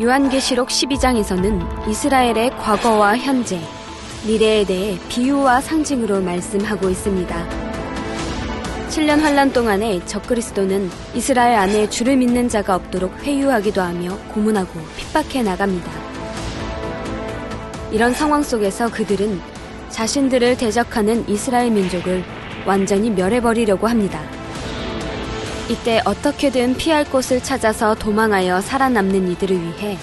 요한계시록 12장에서는 이스라엘의 과거와 현재, 미래에 대해 비유와 상징으로 말씀하고 있습니다. 7년 환란 동안에 적그리스도는 이스라엘 안에 주를 믿는 자가 없도록 회유하기도 하며 고문하고 핍박해 나갑니다. 이런 상황 속에서 그들은 자신들을 대적하는 이스라엘 민족을 완전히 멸해버리려고 합니다. 이때 어떻게든 피할 곳을 찾아서 도망하여 살아남는 이들을 위해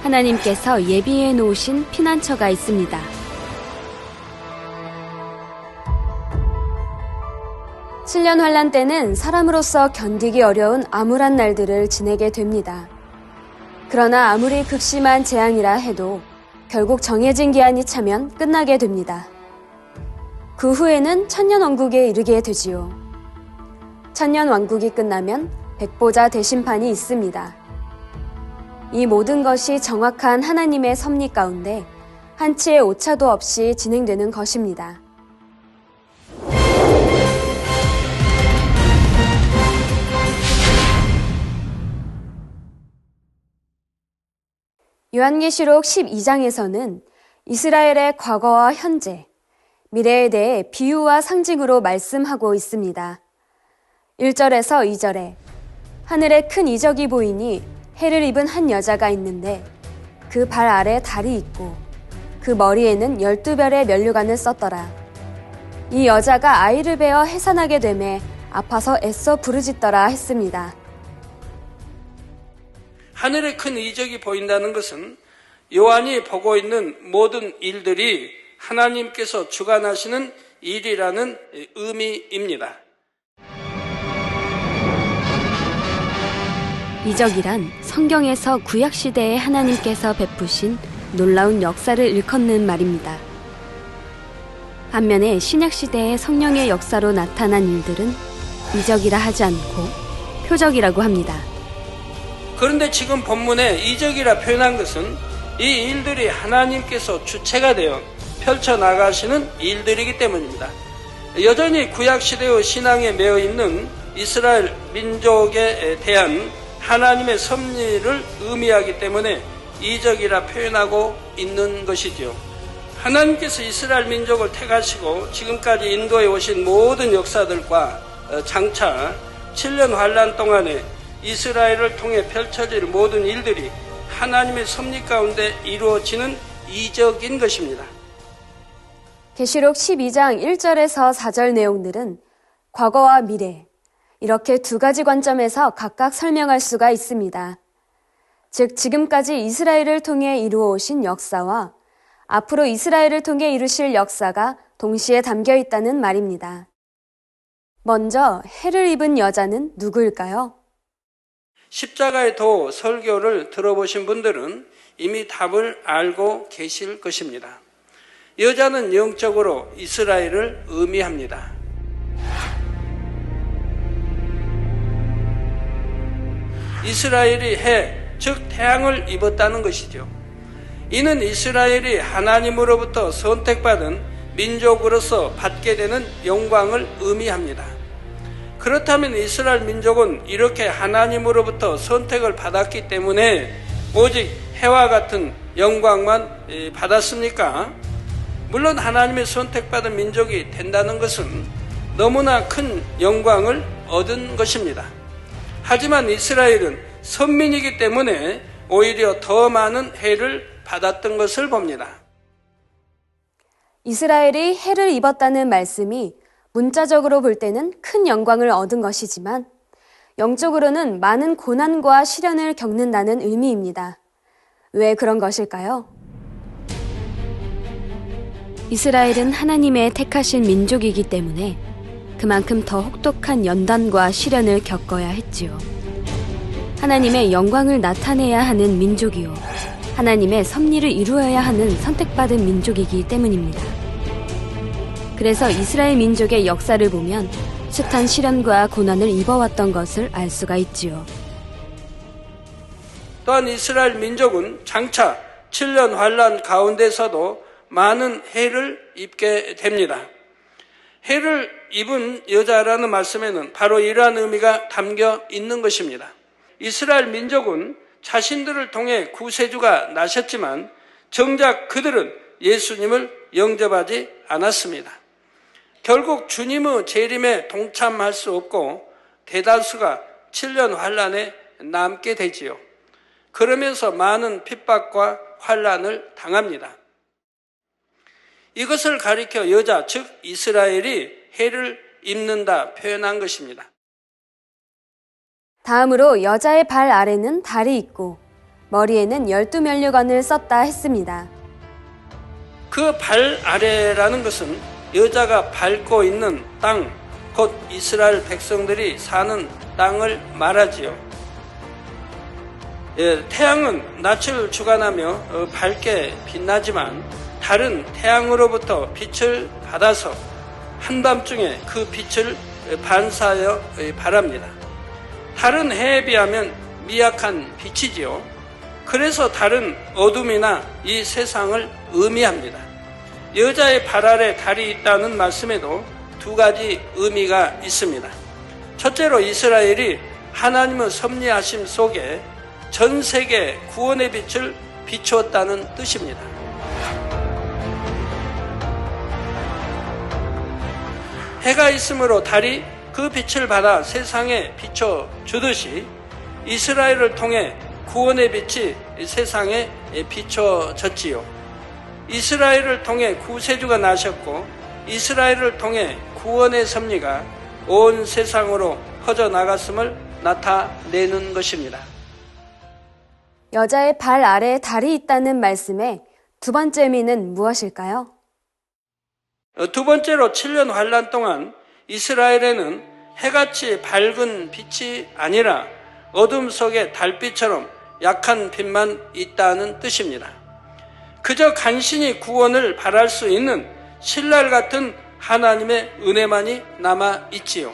하나님께서 예비해 놓으신 피난처가 있습니다. (7년) 환란 때는 사람으로서 견디기 어려운 암울한 날들을 지내게 됩니다. 그러나 아무리 극심한 재앙이라 해도 결국 정해진 기한이 차면 끝나게 됩니다. 그 후에는 천년왕국에 이르게 되지요. 천년왕국이 끝나면 백보자 대심판이 있습니다. 이 모든 것이 정확한 하나님의 섭리 가운데 한치의 오차도 없이 진행되는 것입니다. 요한계시록 12장에서는 이스라엘의 과거와 현재, 미래에 대해 비유와 상징으로 말씀하고 있습니다. 1절에서 2절에 하늘에 큰 이적이 보이니 해를 입은 한 여자가 있는데 그 발 아래 달이 있고 그 머리에는 12별의 면류관을 썼더라. 이 여자가 아이를 베어 해산하게 되매 아파서 애써 부르짖더라 했습니다. 하늘에 큰 이적이 보인다는 것은 요한이 보고 있는 모든 일들이 하나님께서 주관하시는 일이라는 의미입니다. 이적이란 성경에서 구약시대에 하나님께서 베푸신 놀라운 역사를 일컫는 말입니다. 반면에 신약시대의 성령의 역사로 나타난 일들은 이적이라 하지 않고 표적이라고 합니다. 그런데 지금 본문에 이적이라 표현한 것은 이 일들이 하나님께서 주체가 되어 펼쳐나가시는 일들이기 때문입니다. 여전히 구약시대의 신앙에 매여 있는 이스라엘 민족에 대한 하나님의 섭리를 의미하기 때문에 이적이라 표현하고 있는 것이죠. 하나님께서 이스라엘 민족을 택하시고 지금까지 인도해 오신 모든 역사들과 장차 7년 환란 동안에 이스라엘을 통해 펼쳐질 모든 일들이 하나님의 섭리 가운데 이루어지는 이적인 것입니다. 계시록 12장 1절에서 4절 내용들은 과거와 미래, 이렇게 두 가지 관점에서 각각 설명할 수가 있습니다. 즉 지금까지 이스라엘을 통해 이루어오신 역사와 앞으로 이스라엘을 통해 이루실 역사가 동시에 담겨 있다는 말입니다. 먼저 해를 입은 여자는 누구일까요? 십자가의 도 설교를 들어보신 분들은 이미 답을 알고 계실 것입니다. 여자는 영적으로 이스라엘을 의미합니다. 이스라엘이 해, 즉 태양을 입었다는 것이죠. 이는 이스라엘이 하나님으로부터 선택받은 민족으로서 받게 되는 영광을 의미합니다. 그렇다면 이스라엘 민족은 이렇게 하나님으로부터 선택을 받았기 때문에 오직 해와 같은 영광만 받았습니까? 물론 하나님의 선택받은 민족이 된다는 것은 너무나 큰 영광을 얻은 것입니다. 하지만 이스라엘은 선민이기 때문에 오히려 더 많은 해를 받았던 것을 봅니다. 이스라엘이 해를 입었다는 말씀이 문자적으로 볼 때는 큰 영광을 얻은 것이지만 영적으로는 많은 고난과 시련을 겪는다는 의미입니다. 왜 그런 것일까요? 이스라엘은 하나님의 택하신 민족이기 때문에 그만큼 더 혹독한 연단과 시련을 겪어야 했지요. 하나님의 영광을 나타내야 하는 민족이요, 하나님의 섭리를 이루어야 하는 선택받은 민족이기 때문입니다. 그래서 이스라엘 민족의 역사를 보면 숱한 시련과 고난을 입어왔던 것을 알 수가 있지요. 또한 이스라엘 민족은 장차 7년 환란 가운데서도 많은 해를 입게 됩니다. 해를 입은 여자라는 말씀에는 바로 이러한 의미가 담겨 있는 것입니다. 이스라엘 민족은 자신들을 통해 구세주가 나셨지만 정작 그들은 예수님을 영접하지 않았습니다. 결국 주님의 재림에 동참할 수 없고 대다수가 7년 환란에 남게 되지요. 그러면서 많은 핍박과 환란을 당합니다. 이것을 가리켜 여자, 즉 이스라엘이 해를 입는다 표현한 것입니다. 다음으로 여자의 발 아래는 달이 있고 머리에는 12면류관을 썼다 했습니다. 그 발 아래라는 것은 여자가 밟고 있는 땅, 곧 이스라엘 백성들이 사는 땅을 말하지요. 태양은 낯을 주관하며 밝게 빛나지만 달은 태양으로부터 빛을 받아서 한밤중에 그 빛을 반사하여 발합니다. 달은 해에 비하면 미약한 빛이지요. 그래서 달은 어둠이나 이 세상을 의미합니다. 여자의 발 아래 달이 있다는 말씀에도 두 가지 의미가 있습니다. 첫째로 이스라엘이 하나님의 섭리하심 속에 전 세계 구원의 빛을 비추었다는 뜻입니다. 해가 있으므로 달이 그 빛을 받아 세상에 비춰주듯이 이스라엘을 통해 구원의 빛이 세상에 비춰졌지요. 이스라엘을 통해 구세주가 나셨고 이스라엘을 통해 구원의 섭리가 온 세상으로 퍼져나갔음을 나타내는 것입니다. 여자의 발 아래에 달이 있다는 말씀의 두 번째 의미는 무엇일까요? 두 번째로 7년 환란 동안 이스라엘에는 해같이 밝은 빛이 아니라 어둠 속의 달빛처럼 약한 빛만 있다는 뜻입니다. 그저 간신히 구원을 바랄 수 있는 신랄 같은 하나님의 은혜만이 남아 있지요.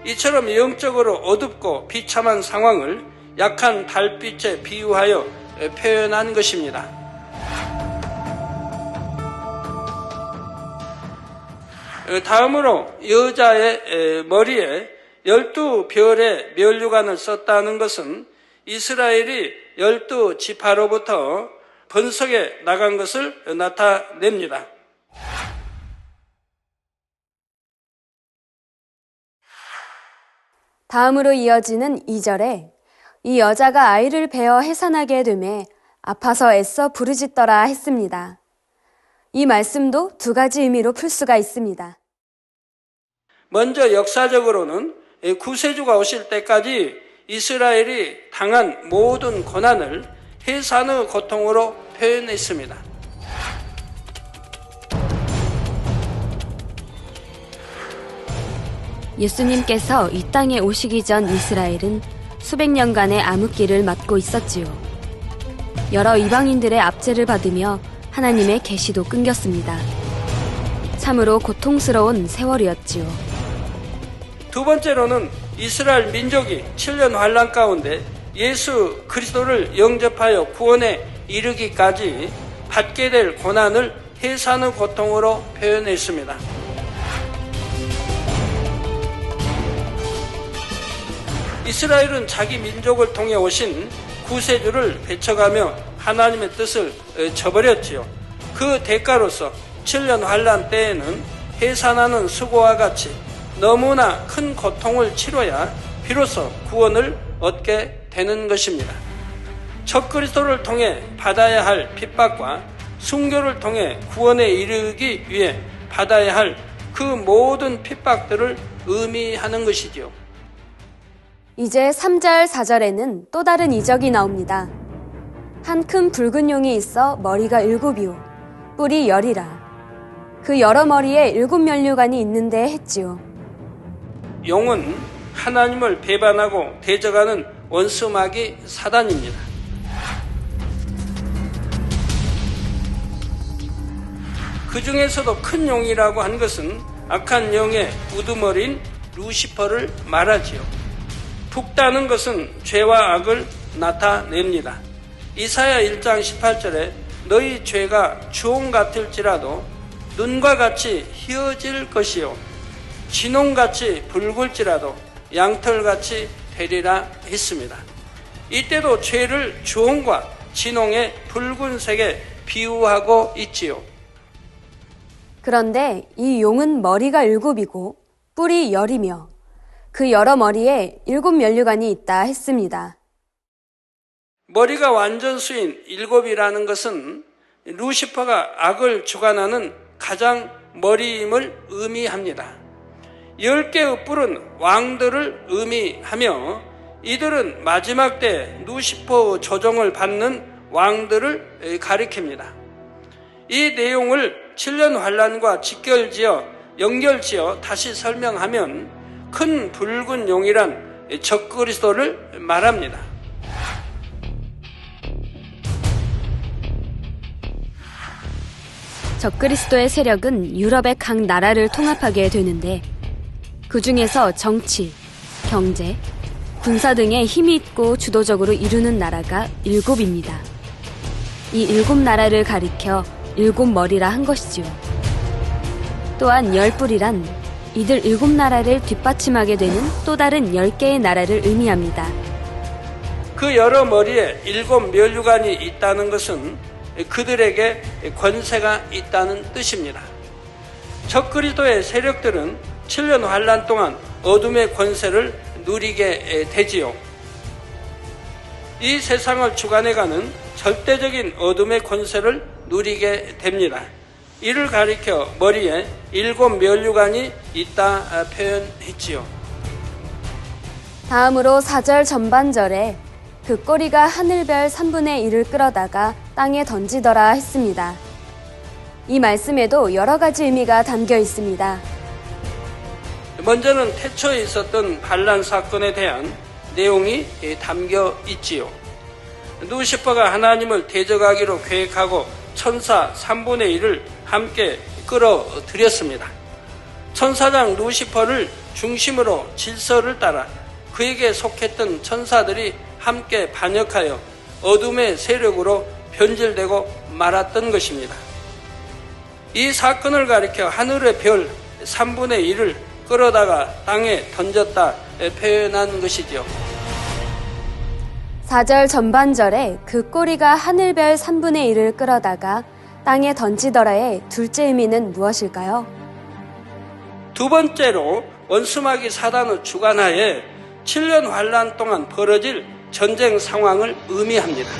이처럼 영적으로 어둡고 비참한 상황을 약한 달빛에 비유하여 표현한 것입니다. 다음으로 여자의 머리에 12별의 면류관을 썼다는 것은 이스라엘이 12지파로부터 번성해 나간 것을 나타냅니다. 다음으로 이어지는 2절에 이 여자가 아이를 베어 해산하게 되매 아파서 애써 부르짖더라 했습니다. 이 말씀도 두 가지 의미로 풀 수가 있습니다. 먼저 역사적으로는 구세주가 오실 때까지 이스라엘이 당한 모든 고난을 해산의 고통으로 표현했습니다. 예수님께서 이 땅에 오시기 전 이스라엘은 수백 년간의 암흑기를 맞고 있었지요. 여러 이방인들의 압제를 받으며 하나님의 계시도 끊겼습니다. 참으로 고통스러운 세월이었지요. 두 번째로는 이스라엘 민족이 7년 환란 가운데 예수 그리스도를 영접하여 구원에 이르기까지 받게 될 고난을 해산의 고통으로 표현했습니다. 이스라엘은 자기 민족을 통해 오신 구세주를 배척하며 하나님의 뜻을 저버렸지요. 그 대가로서 7년 환란 때에는 해산하는 수고와 같이 너무나 큰 고통을 치러야 비로소 구원을 얻게 되는 것입니다. 적그리스도를 통해 받아야 할 핍박과 순교를 통해 구원에 이르기 위해 받아야 할 그 모든 핍박들을 의미하는 것이지요. 이제 3절, 4절에는 또 다른 이적이 나옵니다. 한 큰 붉은 용이 있어 머리가 7이요 뿔이 10이라. 그 여러 머리에 7면류관이 있는데 했지요. 용은 하나님을 배반하고 대적하는 원수마귀 사단입니다. 그 중에서도 큰 용이라고 한 것은 악한 영의 우두머리인 루시퍼를 말하지요. 북다는 것은 죄와 악을 나타냅니다. 이사야 1장 18절에 너희 죄가 주홍 같을지라도 눈과 같이 희어질 것이요 진홍같이 붉을지라도 양털같이 되리라 했습니다. 이때도 죄를 주홍과 진홍의 붉은색에 비유하고 있지요. 그런데 이 용은 머리가 7이고 뿔이 10이며 그 여러 머리에 7면류관이 있다 했습니다. 머리가 완전수인 7이라는 것은 루시퍼가 악을 주관하는 가장 머리임을 의미합니다. 10개의 뿔은 왕들을 의미하며 이들은 마지막 때 루시퍼 조종을 받는 왕들을 가리킵니다. 이 내용을 7년 환란과 연결지어 다시 설명하면 큰 붉은 용이란 적그리스도를 말합니다. 적그리스도의 세력은 유럽의 각 나라를 통합하게 되는데 그 중에서 정치, 경제, 군사 등에 힘이 있고 주도적으로 이루는 나라가 7입니다. 이 7나라를 가리켜 7머리라 한 것이지요. 또한 10뿔이란 이들 7나라를 뒷받침하게 되는 또 다른 10개의 나라를 의미합니다. 그 여러 머리에 7면류관이 있다는 것은 그들에게 권세가 있다는 뜻입니다. 적그리스도의 세력들은 7년 환란 동안 어둠의 권세를 누리게 되지요. 이 세상을 주관해가는 절대적인 어둠의 권세를 누리게 됩니다. 이를 가리켜 머리에 7면류관이 있다 표현했지요. 다음으로 4절 전반절에 그 꼬리가 하늘별 3분의 1을 끌어다가 땅에 던지더라 했습니다. 이 말씀에도 여러 가지 의미가 담겨 있습니다. 먼저는 태초에 있었던 반란 사건에 대한 내용이 담겨 있지요. 루시퍼가 하나님을 대적하기로 계획하고 천사 3분의 1을 함께 끌어들였습니다. 천사장 루시퍼를 중심으로 질서를 따라 그에게 속했던 천사들이 함께 반역하여 어둠의 세력으로 변질되고 말았던 것입니다. 이 사건을 가리켜 하늘의 별 3분의 1을 끌어다가 땅에 던졌다 표현한 것이죠. 4절 전반절에 그 꼬리가 하늘별 3분의 1을 끌어다가 땅에 던지더라의 둘째 의미는 무엇일까요? 두 번째로 원수마귀 사단의 주관하에 7년 환란 동안 벌어질 전쟁 상황을 의미합니다.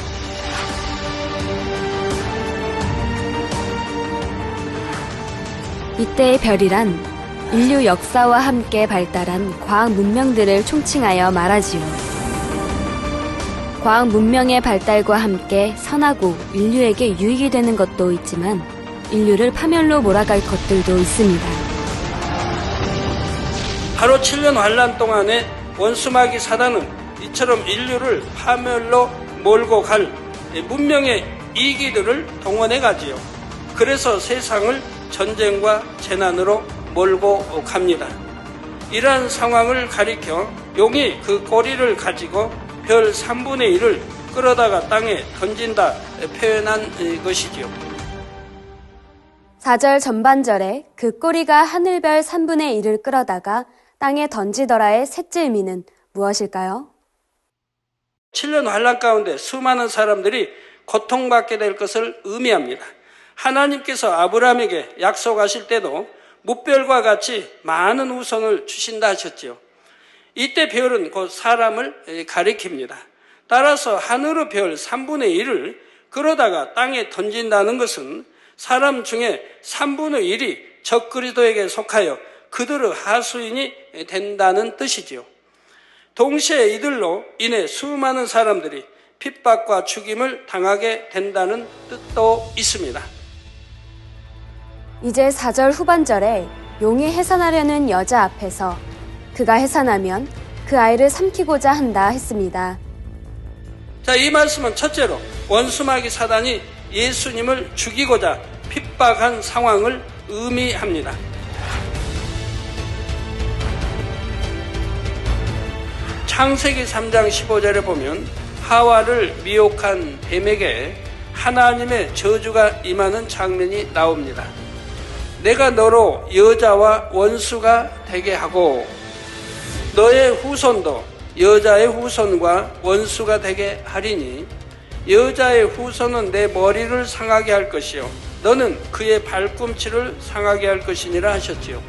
이때의 별이란 인류 역사와 함께 발달한 과학 문명들을 총칭하여 말하지요. 과학 문명의 발달과 함께 선하고 인류에게 유익이 되는 것도 있지만 인류를 파멸로 몰아갈 것들도 있습니다. 바로 7년 환란 동안에 원수마귀 사단은 이처럼 인류를 파멸로 몰고 갈 문명의 이기들을 동원해 가지요. 그래서 세상을 전쟁과 재난으로 몰고 갑니다. 이러한 상황을 가리켜 용이 그 꼬리를 가지고 별 3분의 1을 끌어다가 땅에 던진다 표현한 것이지요. 4절 전반절에 그 꼬리가 하늘별 3분의 1을 끌어다가 땅에 던지더라의 셋째 의미는 무엇일까요? 7년 환란 가운데 수많은 사람들이 고통받게 될 것을 의미합니다. 하나님께서 아브라함에게 약속하실 때도 무별과 같이 많은 후손을 주신다 하셨지요. 이때 별은 곧 사람을 가리킵니다. 따라서 하늘의 별 3분의 1을 끌어다가 땅에 던진다는 것은 사람 중에 3분의 1이 적그리스도에게 속하여 그들의 하수인이 된다는 뜻이지요. 동시에 이들로 인해 수많은 사람들이 핍박과 죽임을 당하게 된다는 뜻도 있습니다. 이제 4절 후반절에 용이 해산하려는 여자 앞에서 그가 해산하면 그 아이를 삼키고자 한다 했습니다. 자, 이 말씀은 첫째로 원수마귀 사단이 예수님을 죽이고자 핍박한 상황을 의미합니다. 창세기 3장 15절에 보면 하와를 미혹한 뱀에게 하나님의 저주가 임하는 장면이 나옵니다. 내가 너로 여자와 원수가 되게 하고 너의 후손도 여자의 후손과 원수가 되게 하리니 여자의 후손은 내 머리를 상하게 할 것이요 너는 그의 발꿈치를 상하게 할 것이니라 하셨지요.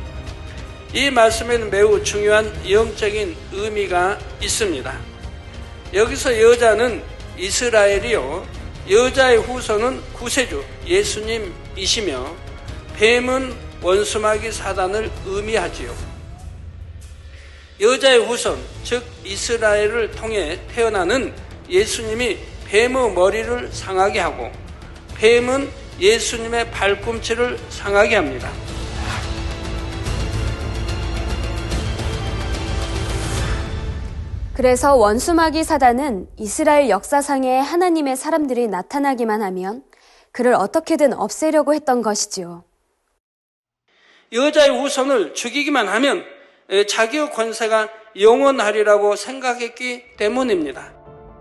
이 말씀에는 매우 중요한 영적인 의미가 있습니다. 여기서 여자는 이스라엘이요 여자의 후손은 구세주 예수님이시며 뱀은 원수마귀 사단을 의미하지요. 여자의 후손 즉 이스라엘을 통해 태어나는 예수님이 뱀의 머리를 상하게 하고 뱀은 예수님의 발꿈치를 상하게 합니다. 그래서 원수마귀 사단은 이스라엘 역사상에 하나님의 사람들이 나타나기만 하면 그를 어떻게든 없애려고 했던 것이지요. 여자의 후손을 죽이기만 하면 자기의 권세가 영원하리라고 생각했기 때문입니다.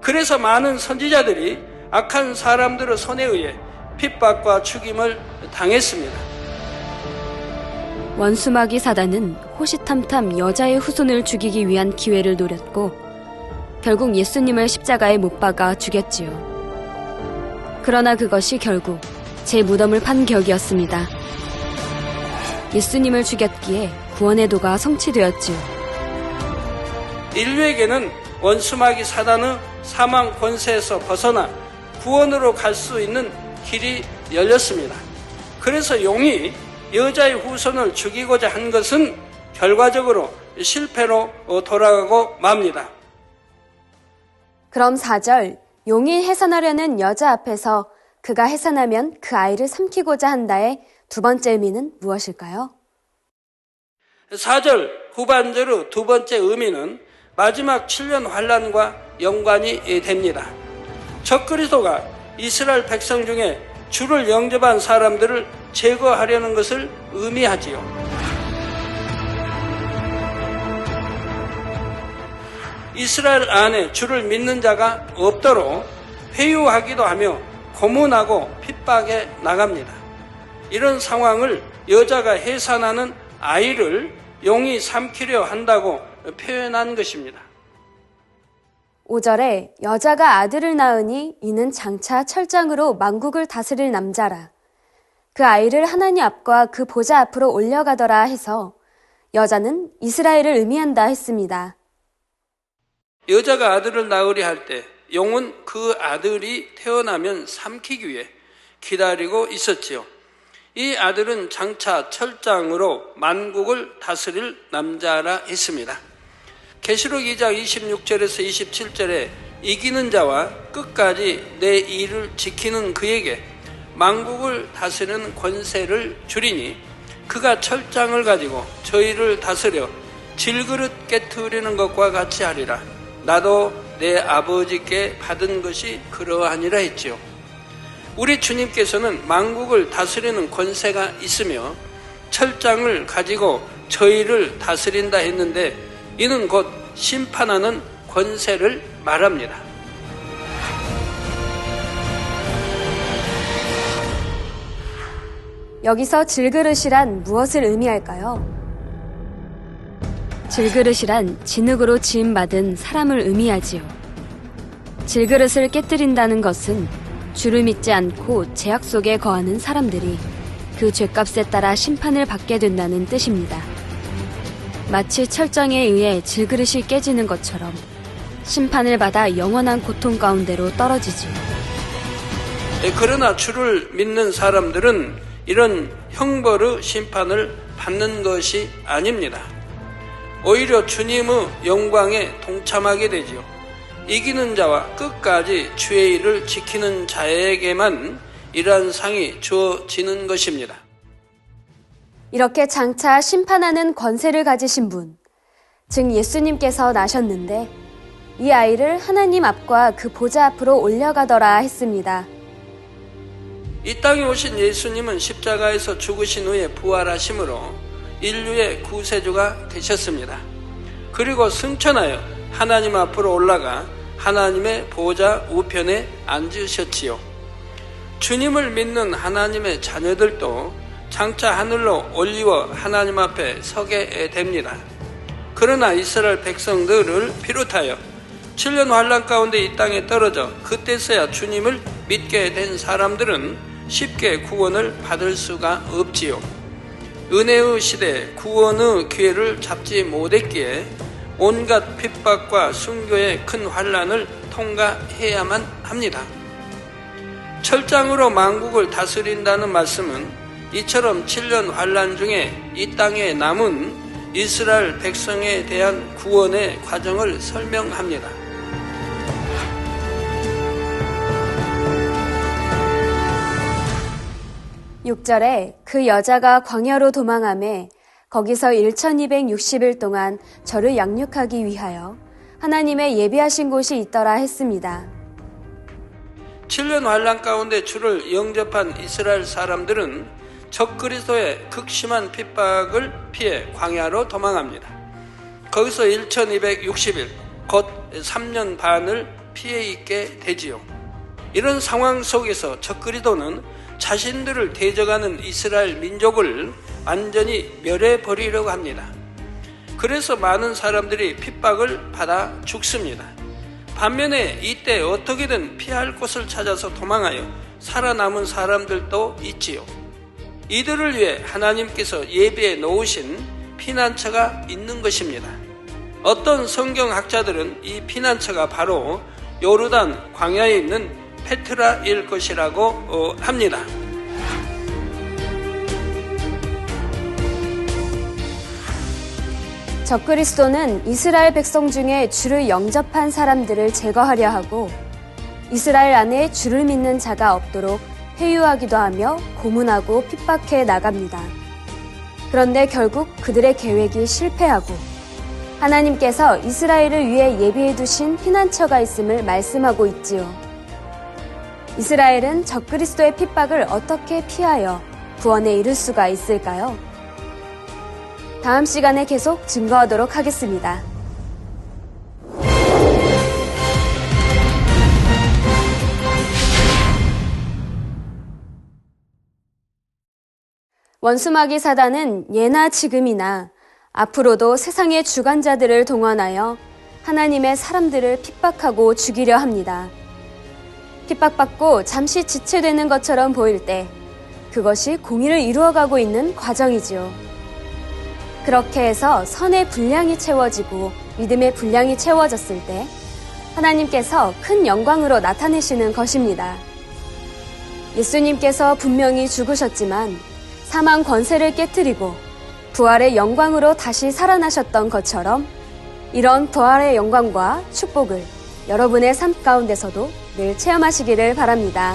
그래서 많은 선지자들이 악한 사람들의 손에 의해 핍박과 죽임을 당했습니다. 원수마귀 사단은 호시탐탐 여자의 후손을 죽이기 위한 기회를 노렸고 결국 예수님을 십자가에 못 박아 죽였지요. 그러나 그것이 결국 제 무덤을 판 격이었습니다. 예수님을 죽였기에 구원의 도가 성취되었지요. 인류에게는 원수마귀 사단의 사망 권세에서 벗어나 구원으로 갈 수 있는 길이 열렸습니다. 그래서 용이 여자의 후손을 죽이고자 한 것은 결과적으로 실패로 돌아가고 맙니다. 그럼 4절, 용이 해산하려는 여자 앞에서 그가 해산하면 그 아이를 삼키고자 한다의 두 번째 의미는 무엇일까요? 4절 후반절의 두 번째 의미는 마지막 7년 환란과 연관이 됩니다. 적그리스도가 이스라엘 백성 중에 주를 영접한 사람들을 제거하려는 것을 의미하지요. 이스라엘 안에 주를 믿는 자가 없도록 회유하기도 하며 고문하고 핍박해 나갑니다. 이런 상황을 여자가 해산하는 아이를 용이 삼키려 한다고 표현한 것입니다. 5절에 여자가 아들을 낳으니 이는 장차 철장으로 만국을 다스릴 남자라. 그 아이를 하나님 앞과 그 보좌 앞으로 올려가더라 해서 여자는 이스라엘을 의미한다 했습니다. 여자가 아들을 낳으려 할 때 용은 그 아들이 태어나면 삼키기 위해 기다리고 있었지요. 이 아들은 장차 철장으로 만국을 다스릴 남자라 했습니다. 계시록 2장 26절에서 27절에 이기는 자와 끝까지 내 일을 지키는 그에게 만국을 다스리는 권세를 주리니 그가 철장을 가지고 저희를 다스려 질그릇 깨트리는 것과 같이 하리라. 나도 내 아버지께 받은 것이 그러하니라 했지요. 우리 주님께서는 만국을 다스리는 권세가 있으며 철장을 가지고 저희를 다스린다 했는데 이는 곧 심판하는 권세를 말합니다. 여기서 질그릇이란 무엇을 의미할까요? 질그릇이란 진흙으로 지음받은 사람을 의미하지요. 질그릇을 깨뜨린다는 것은 주를 믿지 않고 죄악 속에 거하는 사람들이 그 죄값에 따라 심판을 받게 된다는 뜻입니다. 마치 철장에 의해 질그릇이 깨지는 것처럼 심판을 받아 영원한 고통 가운데로 떨어지지요. 그러나 주를 믿는 사람들은 이런 형벌의 심판을 받는 것이 아닙니다. 오히려 주님의 영광에 동참하게 되지요. 이기는 자와 끝까지 주의 일을 지키는 자에게만 이러한 상이 주어지는 것입니다. 이렇게 장차 심판하는 권세를 가지신 분, 즉 예수님께서 나셨는데 이 아이를 하나님 앞과 그 보좌 앞으로 올려가더라 했습니다. 이 땅에 오신 예수님은 십자가에서 죽으신 후에 부활하심으로 인류의 구세주가 되셨습니다. 그리고 승천하여 하나님 앞으로 올라가 하나님의 보좌 우편에 앉으셨지요. 주님을 믿는 하나님의 자녀들도 장차 하늘로 올리워 하나님 앞에 서게 됩니다. 그러나 이스라엘 백성들을 비롯하여 7년 환란 가운데 이 땅에 떨어져 그때서야 주님을 믿게 된 사람들은 쉽게 구원을 받을 수가 없지요. 은혜의 시대 구원의 기회를 잡지 못했기에 온갖 핍박과 순교의 큰 환란을 통과해야만 합니다. 철장으로 만국을 다스린다는 말씀은 이처럼 7년 환란 중에 이 땅에 남은 이스라엘 백성에 대한 구원의 과정을 설명합니다. 6절에 그 여자가 광야로 도망하매 거기서 1260일 동안 저를 양육하기 위하여 하나님의 예비하신 곳이 있더라 했습니다. 7년 환란 가운데 주를 영접한 이스라엘 사람들은 적그리스도의 극심한 핍박을 피해 광야로 도망합니다. 거기서 1260일, 곧 3년 반을 피해 있게 되지요. 이런 상황 속에서 적그리스도는 자신들을 대적하는 이스라엘 민족을 완전히 멸해버리려고 합니다. 그래서 많은 사람들이 핍박을 받아 죽습니다. 반면에 이때 어떻게든 피할 곳을 찾아서 도망하여 살아남은 사람들도 있지요. 이들을 위해 하나님께서 예비해 놓으신 피난처가 있는 것입니다. 어떤 성경학자들은 이 피난처가 바로 요르단 광야에 있는 페트라일 것이라고 합니다. 적그리스도는 이스라엘 백성 중에 주를 영접한 사람들을 제거하려 하고 이스라엘 안에 주를 믿는 자가 없도록 회유하기도 하며 고문하고 핍박해 나갑니다. 그런데 결국 그들의 계획이 실패하고 하나님께서 이스라엘을 위해 예비해 두신 피난처가 있음을 말씀하고 있지요. 이스라엘은 적그리스도의 핍박을 어떻게 피하여 구원에 이를 수가 있을까요? 다음 시간에 계속 증거하도록 하겠습니다. 원수마귀 사단은 예나 지금이나 앞으로도 세상의 주관자들을 동원하여 하나님의 사람들을 핍박하고 죽이려 합니다. 핍박받고 잠시 지체되는 것처럼 보일 때 그것이 공의를 이루어가고 있는 과정이지요. 그렇게 해서 선의 분량이 채워지고 믿음의 분량이 채워졌을 때 하나님께서 큰 영광으로 나타내시는 것입니다. 예수님께서 분명히 죽으셨지만 사망 권세를 깨뜨리고 부활의 영광으로 다시 살아나셨던 것처럼 이런 부활의 영광과 축복을 여러분의 삶 가운데서도 늘 체험하시기를 바랍니다.